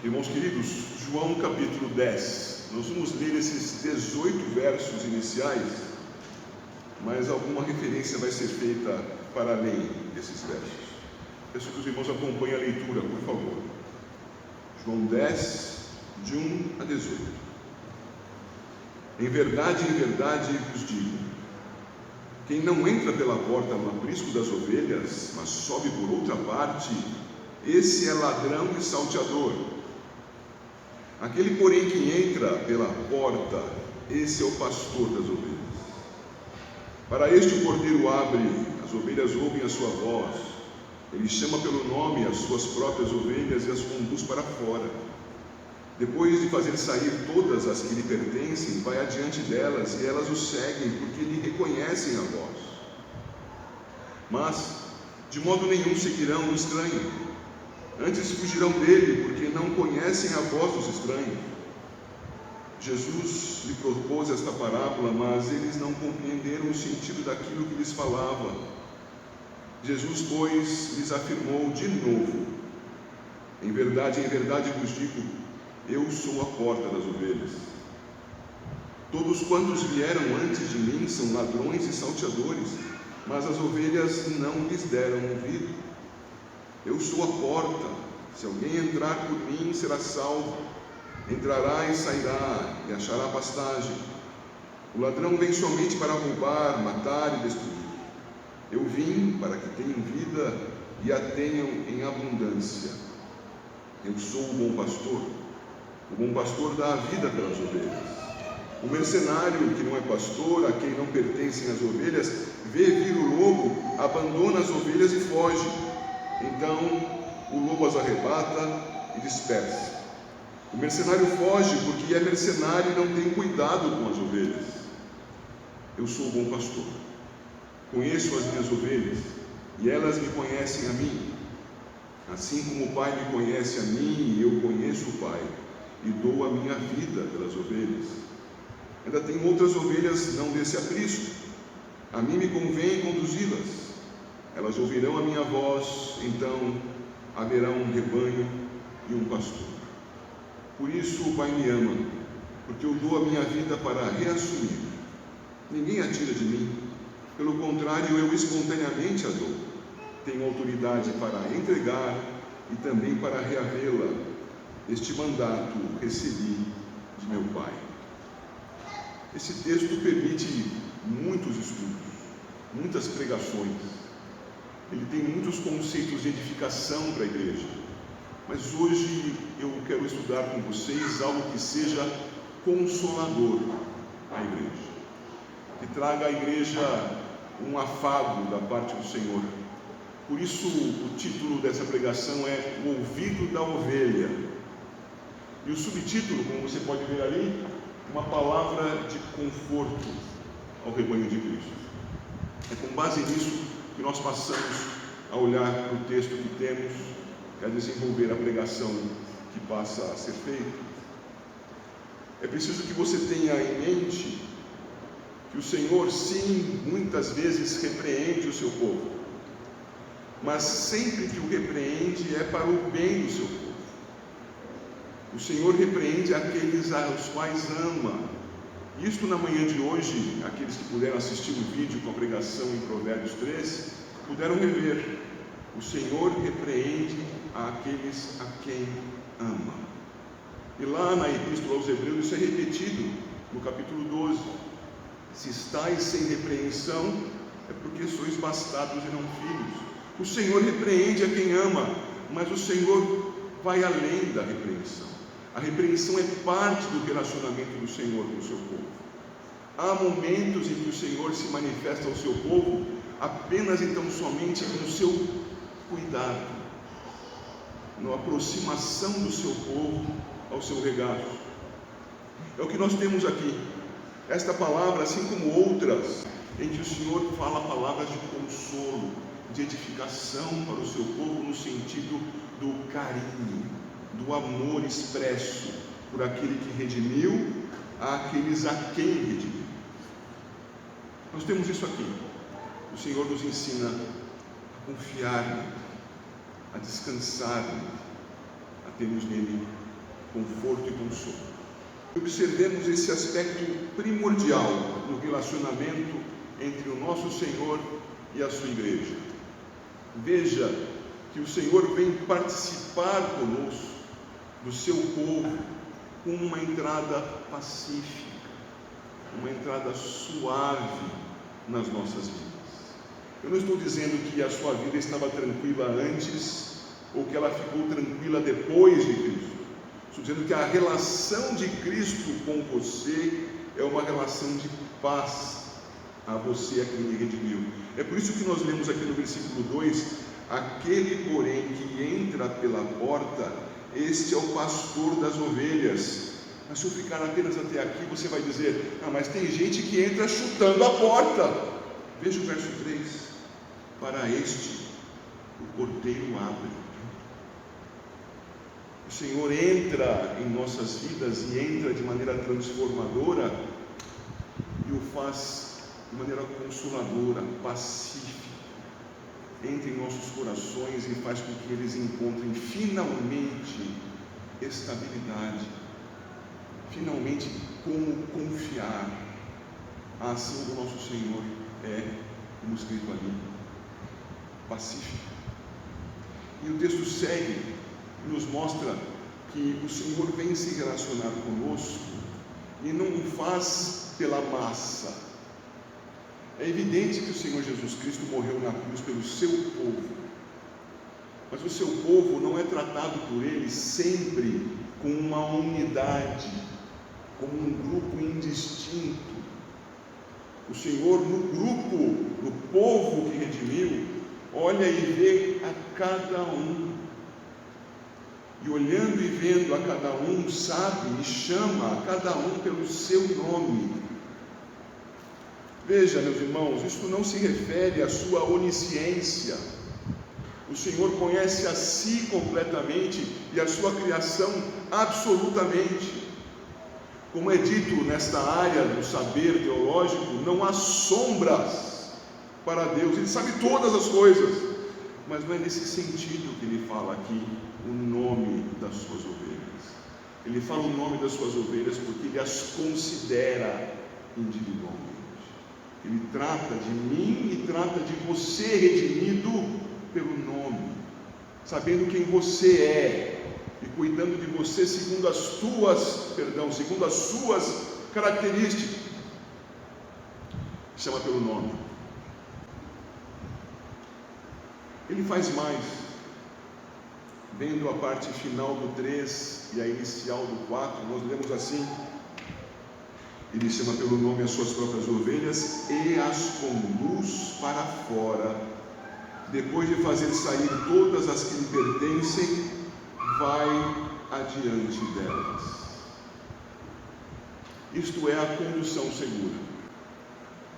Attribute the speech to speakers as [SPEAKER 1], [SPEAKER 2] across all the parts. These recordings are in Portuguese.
[SPEAKER 1] Irmãos queridos, João capítulo 10. Nós vamos ler esses 18 versos iniciais, mas alguma referência vai ser feita para além desses versos. Peço que os irmãos acompanhem a leitura, por favor. João 10, de 1 a 18. Em verdade vos digo, quem não entra pela porta no aprisco das ovelhas, mas sobe por outra parte, esse é ladrão e salteador. Aquele, porém, que entra pela porta, esse é o pastor das ovelhas. Para este o cordeiro abre, as ovelhas ouvem a sua voz. Ele chama pelo nome as suas próprias ovelhas e as conduz para fora. Depois de fazer sair todas as que lhe pertencem, vai adiante delas, e elas o seguem, porque lhe reconhecem a voz. Mas, de modo nenhum seguirão o estranho. Antes fugirão dele, porque não conhecem a voz dos estranhos. Jesus lhe propôs esta parábola, mas eles não compreenderam o sentido daquilo que lhes falava. Jesus, pois, lhes afirmou de novo: em verdade vos digo, eu sou a porta das ovelhas. Todos quantos vieram antes de mim são ladrões e salteadores, mas as ovelhas não lhes deram ouvido. Eu sou a porta, se alguém entrar por mim será salvo, entrará e sairá e achará pastagem. O ladrão vem somente para roubar, matar e destruir. Eu vim para que tenham vida e a tenham em abundância. Eu sou o bom pastor. O bom pastor dá a vida pelas ovelhas. O mercenário, que não é pastor, a quem não pertencem as ovelhas, vê vir o lobo, abandona as ovelhas e foge. Então o lobo as arrebata e dispersa. O mercenário foge porque é mercenário e não tem cuidado com as ovelhas. Eu sou o bom pastor. Conheço as minhas ovelhas e elas me conhecem a mim. Assim como o Pai me conhece a mim, eu conheço o Pai e dou a minha vida pelas ovelhas. Ainda tenho outras ovelhas não desse aprisco. A mim me convém conduzi-las. Elas ouvirão a minha voz, então haverá um rebanho e um pastor. Por isso o Pai me ama, porque eu dou a minha vida para reassumir. Ninguém a tira de mim, pelo contrário, eu espontaneamente a dou. Tenho autoridade para entregar e também para reavê-la. Este mandato recebi de meu Pai. Esse texto permite muitos estudos, muitas pregações. Ele tem muitos conceitos de edificação para a igreja, mas hoje eu quero estudar com vocês algo que seja consolador à igreja, que traga à igreja um afago da parte do Senhor. Por isso o título dessa pregação é O Ouvido da Ovelha, e o subtítulo, como você pode ver ali, uma palavra de conforto ao rebanho de Cristo. É com base nisso que nós passamos a olhar para o texto que temos e a desenvolver a pregação que passa a ser feita. É preciso que você tenha em mente que o Senhor, sim, muitas vezes repreende o seu povo, mas sempre que o repreende é para o bem do seu povo. O Senhor repreende aqueles aos quais ama. Isto na manhã de hoje, aqueles que puderam assistir o vídeo com a pregação em Provérbios 13, puderam rever. O Senhor repreende aqueles a quem ama. E lá na Epístola aos Hebreus, isso é repetido no capítulo 12. Se estáis sem repreensão, é porque sois bastardos e não filhos. O Senhor repreende a quem ama, mas o Senhor vai além da repreensão. A repreensão é parte do relacionamento do Senhor com o seu povo. Há momentos em que o Senhor se manifesta ao seu povo apenas então somente no seu cuidado, na aproximação do seu povo ao seu regaço. É o que nós temos aqui. Esta palavra, assim como outras, em que o Senhor fala palavras de consolo, de edificação para o seu povo no sentido do carinho, do amor expresso por aquele que redimiu, àqueles a quem redimiu. Nós temos isso aqui. O Senhor nos ensina a confiar, a descansar, a termos nele conforto e consolo. Observemos esse aspecto primordial no relacionamento entre o nosso Senhor e a sua igreja. Veja que o Senhor vem participar conosco do seu povo com uma entrada pacífica, uma entrada suave nas nossas vidas. Eu não estou dizendo que a sua vida estava tranquila antes ou que ela ficou tranquila depois de Cristo. Estou dizendo que a relação de Cristo com você é uma relação de paz a você, a quem Ele redimiu. É por isso que nós lemos aqui no versículo 2: aquele, porém, que entra pela porta, este é o pastor das ovelhas. Mas se eu ficar apenas até aqui, você vai dizer: mas tem gente que entra chutando a porta. Veja o verso 3: para este o porteiro abre. O Senhor entra em nossas vidas e entra de maneira transformadora e o faz de maneira consoladora, pacífica. Entra em nossos corações e faz com que eles encontrem finalmente estabilidade, finalmente como confiar. A ação do nosso Senhor é, como escrito ali, pacífica. E o texto segue e nos mostra que o Senhor vem se relacionar conosco e não o faz pela massa. É evidente que o Senhor Jesus Cristo morreu na cruz pelo seu povo, mas o seu povo não é tratado por ele sempre com uma unidade, como um grupo indistinto. O Senhor, no grupo, no povo que redimiu, olha e vê a cada um, e olhando e vendo a cada um, sabe e chama a cada um pelo seu nome. Veja, meus irmãos, isso não se refere à sua onisciência. O Senhor conhece a si completamente e a sua criação absolutamente. Como é dito nesta área do saber teológico, não há sombras para Deus. Ele sabe todas as coisas, mas não é nesse sentido que ele fala aqui o nome das suas ovelhas. Ele fala o nome das suas ovelhas porque ele as considera individualmente. Ele trata de mim e trata de você, redimido pelo nome, sabendo quem você é e cuidando de você segundo as suas características. Chama pelo nome. Ele faz mais. Vendo a parte final do 3 e a inicial do 4, nós lemos assim: ele chama pelo nome as suas próprias ovelhas e as conduz para fora. Depois de fazer sair todas as que lhe pertencem, vai adiante delas. Isto é a condução segura.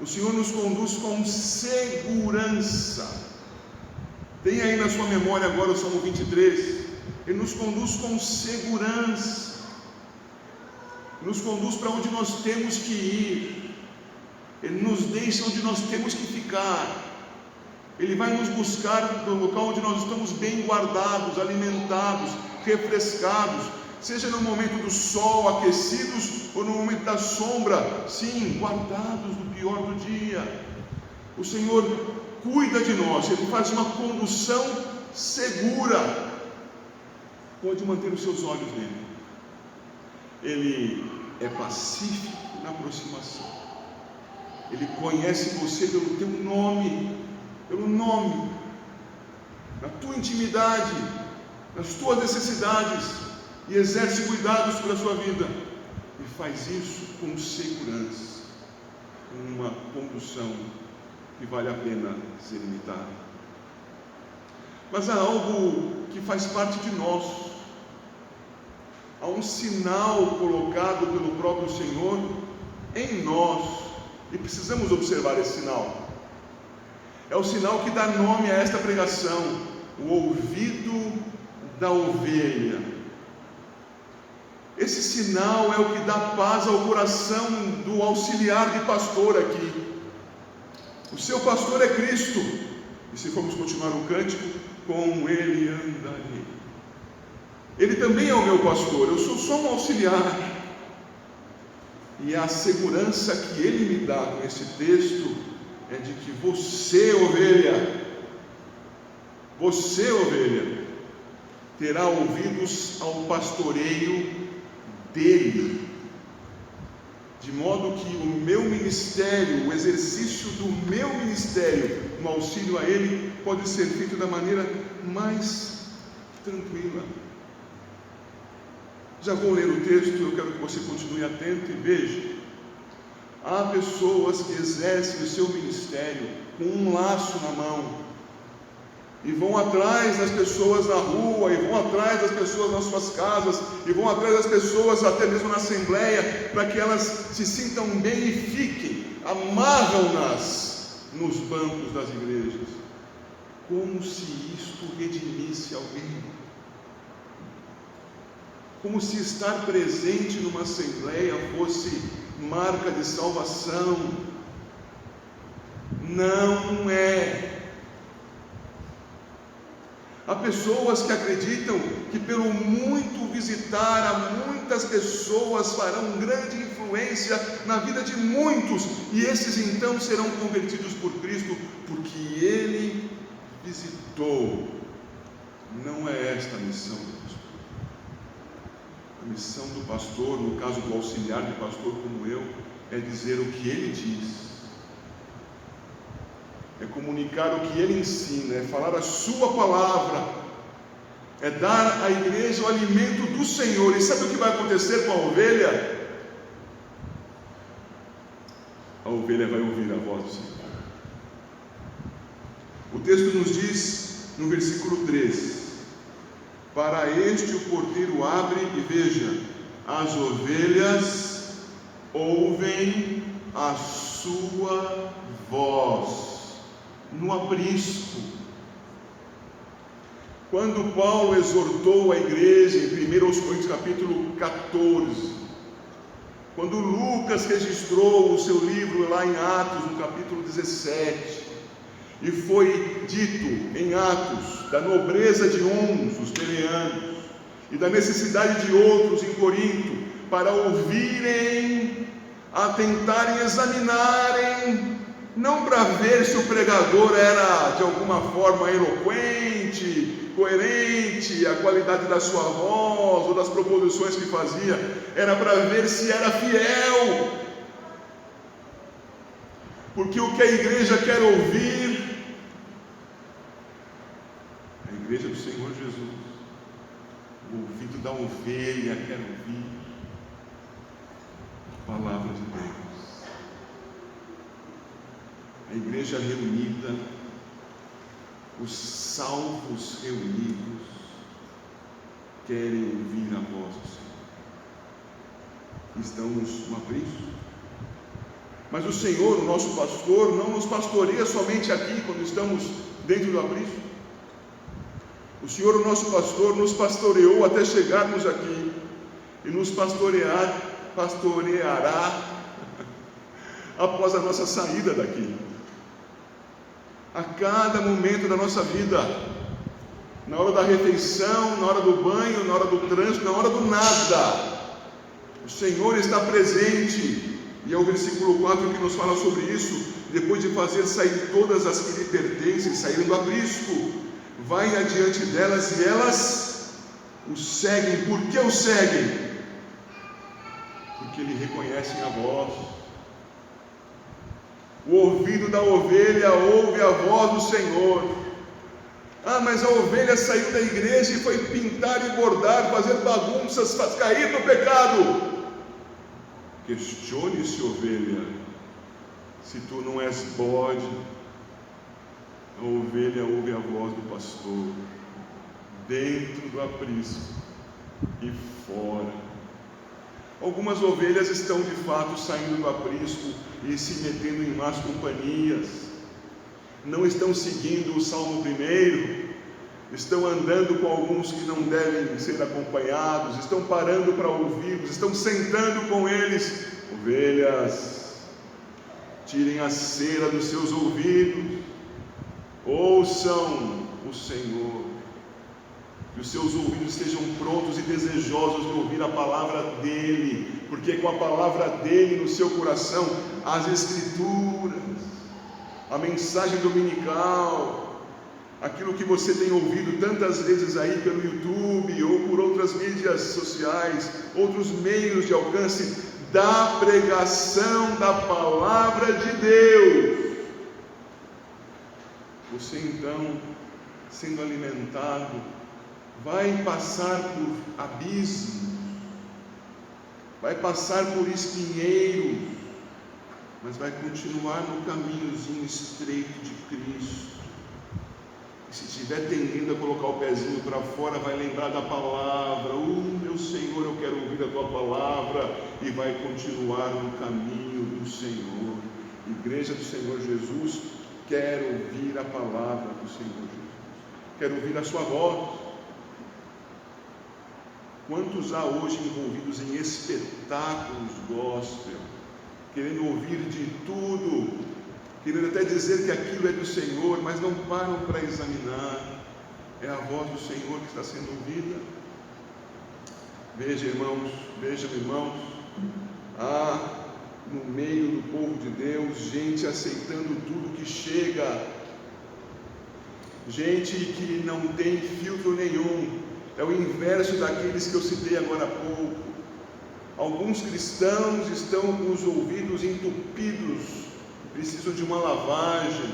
[SPEAKER 1] O Senhor nos conduz com segurança. Tem aí na sua memória agora o Salmo 23. Ele nos conduz com segurança. Nos conduz para onde nós temos que ir. Ele nos deixa onde nós temos que ficar. Ele vai nos buscar no local onde nós estamos bem guardados, alimentados, refrescados, seja no momento do sol, aquecidos, ou no momento da sombra, sim, guardados no pior do dia. O Senhor cuida de nós, Ele faz uma condução segura. Pode manter os seus olhos nele. Ele é pacífico na aproximação. Ele conhece você pelo teu nome, na tua intimidade, nas tuas necessidades, e exerce cuidados pela sua vida. E faz isso com segurança, com uma condução que vale a pena ser imitada. Mas há algo que faz parte de nós. Há um sinal colocado pelo próprio Senhor em nós, e precisamos observar esse sinal. É o sinal que dá nome a esta pregação: o ouvido da ovelha. Esse sinal é o que dá paz ao coração do auxiliar de pastor aqui. O seu pastor é Cristo, e se formos continuar o cântico, com Ele andarei. Ele também é o meu pastor, eu sou só um auxiliar. E a segurança que ele me dá com esse texto é de que você, ovelha, terá ouvidos ao pastoreio dele, de modo que o meu ministério, o exercício do meu ministério no auxílio a ele, pode ser feito da maneira mais tranquila. Já vou ler o texto, eu quero que você continue atento e veja. Há pessoas que exercem o seu ministério com um laço na mão, e vão atrás das pessoas na rua, e vão atrás das pessoas nas suas casas, e vão atrás das pessoas até mesmo na assembleia, para que elas se sintam bem e fiquem, amarram-nas nos bancos das igrejas, como se isto redimisse alguém. Como se estar presente numa assembleia fosse marca de salvação. Não é. Há pessoas que acreditam que pelo muito visitar a muitas pessoas farão grande influência na vida de muitos, e esses então serão convertidos por Cristo, porque Ele visitou. Não é esta a missão do pastor. A missão do pastor, no caso do auxiliar de pastor como eu, é dizer o que ele diz, é comunicar o que ele ensina, é falar a sua palavra, é dar à igreja o alimento do Senhor. E sabe o que vai acontecer com a ovelha? A ovelha vai ouvir a voz do Senhor. O texto nos diz no versículo 3: para este o porteiro abre, e veja, as ovelhas ouvem a sua voz no aprisco. Quando Paulo exortou a igreja em 1 Coríntios capítulo 14, quando Lucas registrou o seu livro lá em Atos, no capítulo 17, e foi dito em Atos da nobreza de uns, os bereanos, e da necessidade de outros em Corinto, para ouvirem, atentarem, examinarem, não para ver se o pregador era de alguma forma eloquente, coerente, a qualidade da sua voz ou das proposições que fazia, era para ver se era fiel, porque o que a igreja quer ouvir, a igreja do Senhor Jesus, o ouvido da ovelha quer ouvir a palavra de Deus. A igreja reunida, os salvos reunidos, querem ouvir a voz do Senhor. Estamos no aprisco. Mas o Senhor, o nosso pastor, não nos pastoreia somente aqui, quando estamos dentro do aprisco. O Senhor, o nosso pastor, nos pastoreou até chegarmos aqui, e nos pastoreará após a nossa saída daqui. A cada momento da nossa vida, na hora da refeição, na hora do banho, na hora do trânsito, na hora do nada, o Senhor está presente. E é o versículo 4 que nos fala sobre isso. Depois de fazer sair todas as que lhe pertencem, saírem do aprisco, vai adiante delas, e elas o seguem. Por que o seguem? Porque lhe reconhecem a voz. O ouvido da ovelha ouve a voz do Senhor. Ah, mas a ovelha saiu da igreja e foi pintar e bordar, fazer bagunças, cair no pecado. Questione-se, ovelha, se tu não és bode. A ovelha ouve a voz do pastor, dentro do aprisco e fora. Algumas ovelhas estão de fato saindo do aprisco e se metendo em más companhias, não estão seguindo o Salmo 1, estão andando com alguns que não devem ser acompanhados, estão parando para ouvi-los, estão sentando com eles. Ovelhas, tirem a cera dos seus ouvidos, ouçam o Senhor. Que os seus ouvidos estejam prontos e desejosos de ouvir a palavra dEle, porque com a palavra dEle no seu coração, as Escrituras, a mensagem dominical, aquilo que você tem ouvido tantas vezes aí pelo YouTube ou por outras mídias sociais, outros meios de alcance, da pregação da palavra de Deus. Você então, sendo alimentado, vai passar por abismos, vai passar por espinheiros, mas vai continuar no caminhozinho estreito de Cristo. E se estiver tendendo a colocar o pezinho para fora, vai lembrar da palavra. Meu Senhor, eu quero ouvir a tua palavra, e vai continuar no caminho do Senhor. Igreja do Senhor Jesus, quero ouvir a palavra do Senhor Jesus, quero ouvir a sua voz. Quantos há hoje envolvidos em espetáculos gospel, querendo ouvir de tudo, querendo até dizer que aquilo é do Senhor, mas não param para examinar, é a voz do Senhor que está sendo ouvida? Vejam, irmãos, há no meio do povo de Deus gente aceitando tudo que chega, gente que não tem filtro nenhum. É o inverso daqueles que eu citei agora há pouco. Alguns cristãos estão com os ouvidos entupidos, precisam de uma lavagem,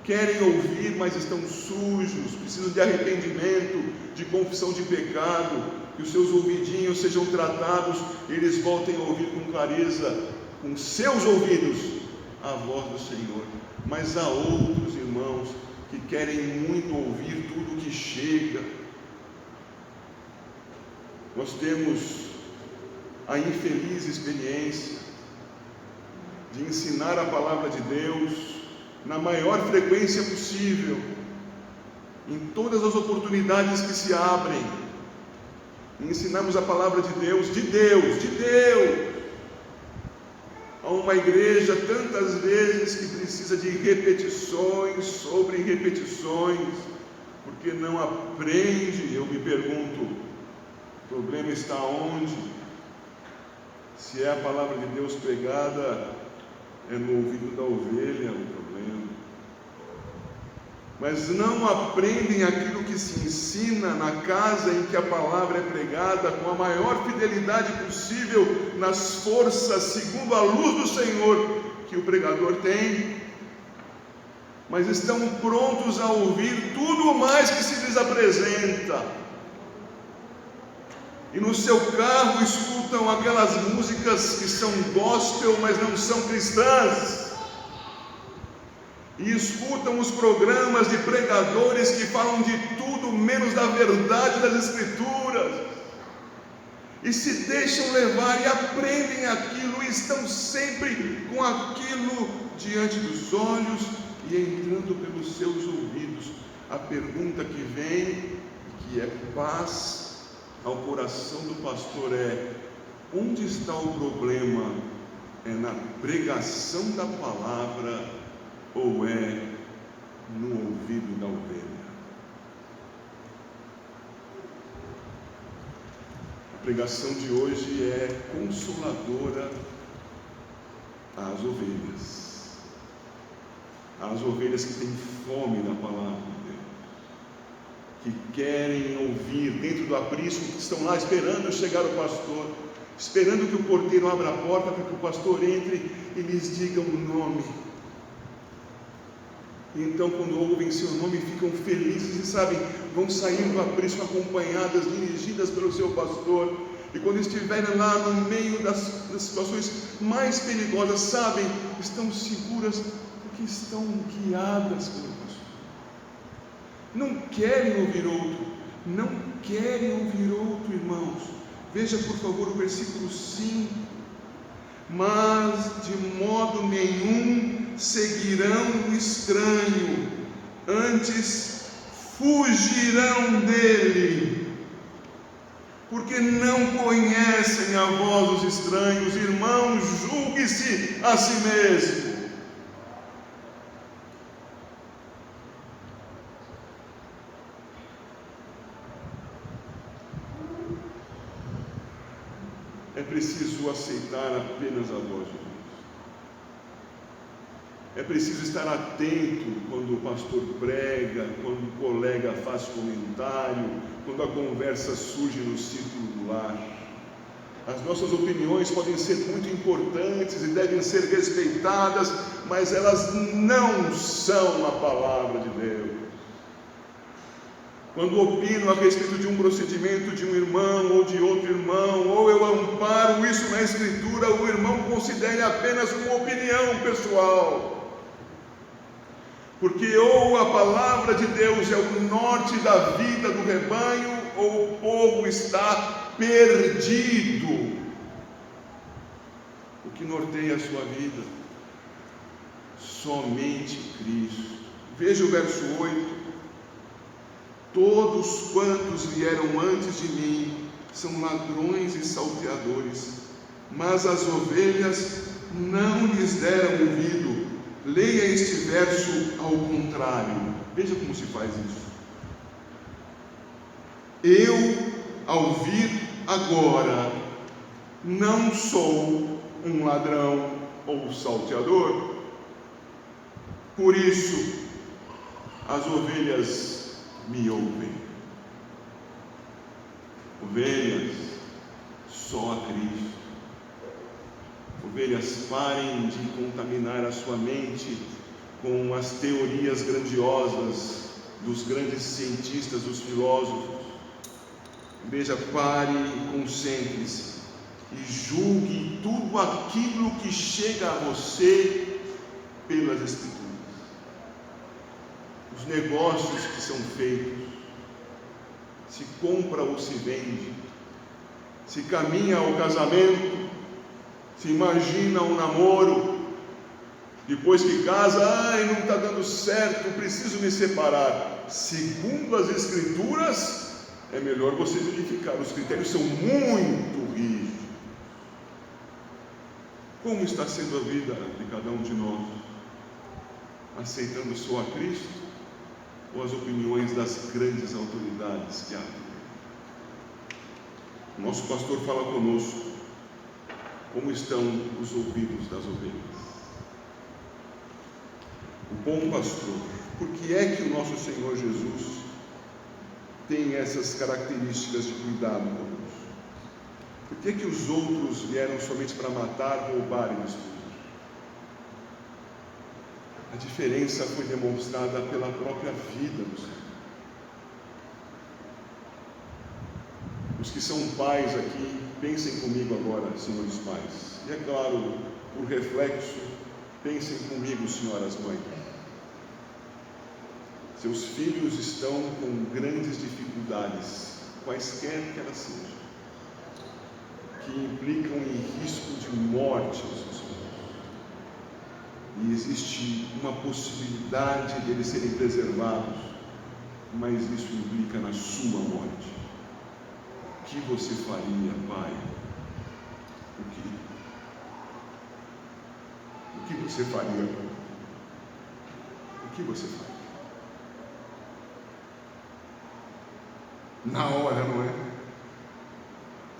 [SPEAKER 1] querem ouvir, mas estão sujos, precisam de arrependimento, de confissão de pecado, que os seus ouvidinhos sejam tratados e eles voltem a ouvir com clareza, com seus ouvidos, a voz do Senhor. Mas há outros irmãos que querem muito ouvir tudo que chega. Nós temos a infeliz experiência de ensinar a palavra de Deus na maior frequência possível, em todas as oportunidades que se abrem. Ensinamos a palavra de Deus, a uma igreja tantas vezes que precisa de repetições sobre repetições, porque não aprende. Eu me pergunto, o problema está onde? Se é a palavra de Deus pregada, é no ouvido da ovelha o problema. Mas não aprendem aquilo que se ensina na casa em que a palavra é pregada com a maior fidelidade possível, nas forças segundo a luz do Senhor que o pregador tem, mas estão prontos a ouvir tudo mais que se lhes apresenta. E no seu carro escutam aquelas músicas que são gospel, mas não são cristãs. E escutam os programas de pregadores que falam de tudo menos da verdade das Escrituras. E se deixam levar e aprendem aquilo, e estão sempre com aquilo diante dos olhos e entrando pelos seus ouvidos. A pergunta que vem, que é paz ao coração do pastor, é: onde está o problema? É na pregação da palavra ou é no ouvido da ovelha? A pregação de hoje é consoladora às ovelhas que têm fome da palavra, que querem ouvir dentro do aprisco, que estão lá esperando chegar o pastor, esperando que o porteiro abra a porta para que o pastor entre e lhes diga o nome. E então, quando ouvem seu nome, ficam felizes e sabem, vão sair do aprisco acompanhadas, dirigidas pelo seu pastor. E quando estiverem lá no meio das situações mais perigosas, sabem, estão seguras porque estão guiadas pelo pastor. Não querem ouvir outro, irmãos. Veja por favor o versículo 5. Mas de modo nenhum seguirão o estranho, antes fugirão dele, porque não conhecem a voz dos estranhos. Irmão, julgue-se a si mesmo. preciso aceitar apenas a voz de Deus. É preciso estar atento quando o pastor prega, quando o colega faz comentário, quando a conversa surge no círculo do lar. As nossas opiniões podem ser muito importantes e devem ser respeitadas, mas elas não são a palavra de Deus. Quando opino a respeito de um procedimento de um irmão ou de outro irmão, ou eu amparo isso na Escritura, o irmão considere apenas uma opinião pessoal. Porque ou a palavra de Deus é o norte da vida do rebanho, ou o povo está perdido. O que norteia a sua vida? Somente Cristo. Veja o verso 8. Todos quantos vieram antes de mim são ladrões e salteadores, mas as ovelhas não lhes deram ouvido. Leia este verso ao contrário. Veja como se faz isso. Eu, ao vir agora, não sou um ladrão ou salteador. Por isso, as ovelhas me ouvem. Ovelhas, só a Cristo. Ovelhas, parem de contaminar a sua mente com as teorias grandiosas dos grandes cientistas, dos filósofos. Veja, pare e concentre-se e julgue tudo aquilo que chega a você pelas Escrituras. Os negócios que são feitos, se compra ou se vende, se caminha ao casamento, se imagina um namoro, depois que casa, não está dando certo, preciso me separar. Segundo as Escrituras, é melhor você verificar, os critérios são muito rígidos. Como está sendo a vida de cada um de nós? Aceitando só a Cristo ou as opiniões das grandes autoridades que há? O nosso pastor fala conosco. Como estão os ouvidos das ovelhas? O bom pastor, por que é que o nosso Senhor Jesus tem essas características de cuidado conosco? Por que é que os outros vieram somente para matar, roubar e destruir? A diferença foi demonstrada pela própria vida do Senhor. Os que são pais aqui, pensem comigo agora, senhores pais. E é claro, por reflexo, pensem comigo, senhoras mães. Seus filhos estão com grandes dificuldades, quaisquer que elas sejam, que implicam em risco de morte aos seus filhos. E existe uma possibilidade deles serem preservados, mas isso implica na sua morte. O que você faria, pai? O que você faria? O que você faria? Na hora, não é?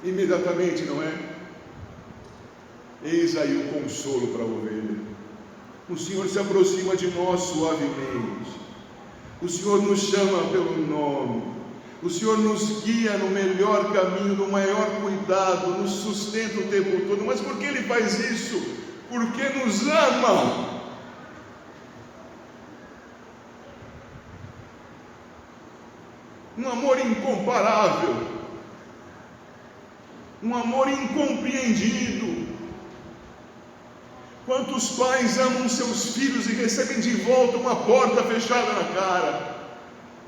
[SPEAKER 1] Imediatamente, não é? Eis aí o consolo para a ovelha. O Senhor se aproxima de nós suavemente. O Senhor nos chama pelo nome. O Senhor nos guia no melhor caminho, no maior cuidado, nos sustenta o tempo todo. Mas por que Ele faz isso? Porque nos ama. Um amor incomparável, um amor incompreendido. Quantos pais amam seus filhos e recebem de volta uma porta fechada na cara,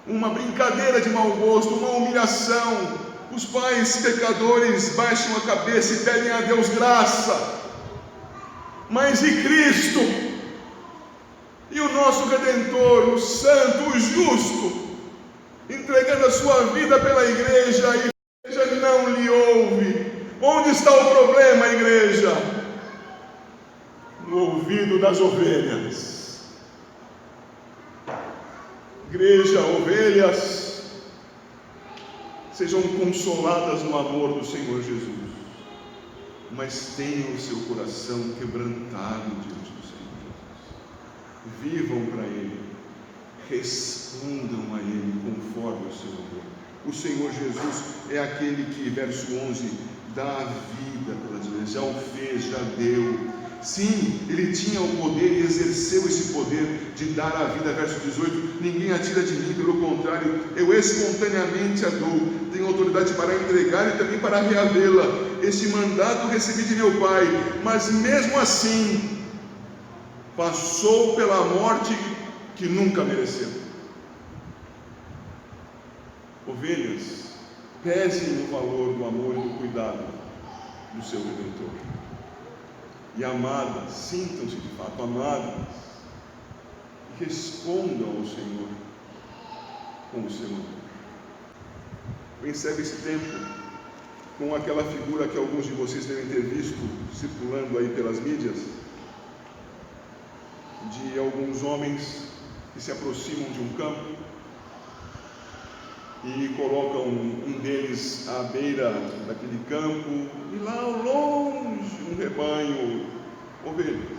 [SPEAKER 1] uma brincadeira de mau gosto, uma humilhação. Os pais pecadores baixam a cabeça e pedem a Deus graça. Mas e Cristo? E o nosso Redentor, o Santo, o Justo, entregando a sua vida pela igreja, e a igreja não lhe ouve. Onde está o problema, igreja? No ouvido das ovelhas. Igreja, ovelhas, sejam consoladas no amor do Senhor Jesus. mas tenham o seu coração quebrantado diante do Senhor Jesus. Vivam para Ele, respondam a Ele conforme o seu amor. O Senhor Jesus é aquele que, verso 11, dá a vida pelas vezes, já o fez, já deu. Sim, Ele tinha o poder e exerceu esse poder de dar a vida, verso 18, ninguém a tira de mim, pelo contrário, eu espontaneamente a dou, tenho autoridade para entregar e também para reavê-la. Este mandato recebi de meu Pai, mas mesmo assim, passou pela morte que nunca mereceu. Ovelhas, pesem no valor do amor e do cuidado do seu Redentor. E amadas, sintam-se de fato amadas, e respondam ao Senhor com o seu amor. Eu encerro esse tempo com aquela figura que alguns de vocês devem ter visto circulando aí pelas mídias, de alguns homens que se aproximam de um campo e colocam um deles à beira daquele campo, e lá ao longe um rebanho, ovelhas.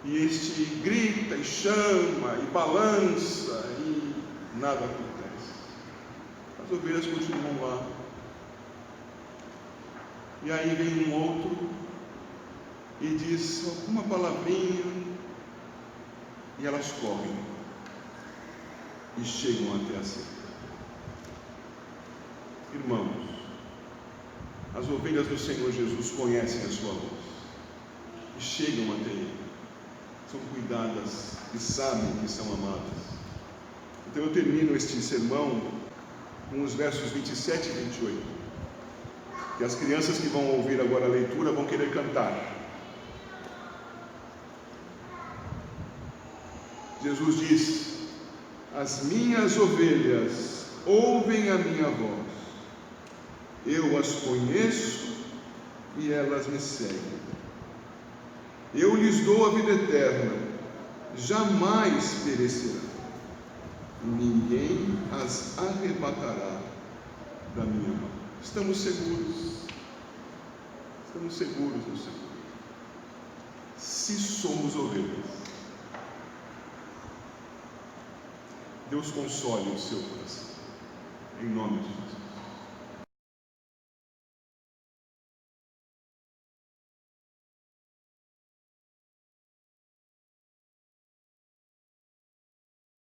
[SPEAKER 1] E este grita e chama e balança e nada acontece. As ovelhas continuam lá. E aí vem um outro e diz alguma palavrinha e elas correm e chegam até a cerca. Irmãos, as ovelhas do Senhor Jesus conhecem a sua voz e chegam até Ele, são cuidadas e sabem que são amadas. Então eu termino este sermão com os versos 27 e 28, que as crianças que vão ouvir agora a leitura vão querer cantar. Jesus diz: as minhas ovelhas ouvem a minha voz, eu as conheço e elas me seguem. Eu lhes dou a vida eterna, jamais perecerão, ninguém as arrebatará da minha mão. Estamos seguros no Senhor, se somos ovelhas. Deus console o seu coração, em nome de Jesus.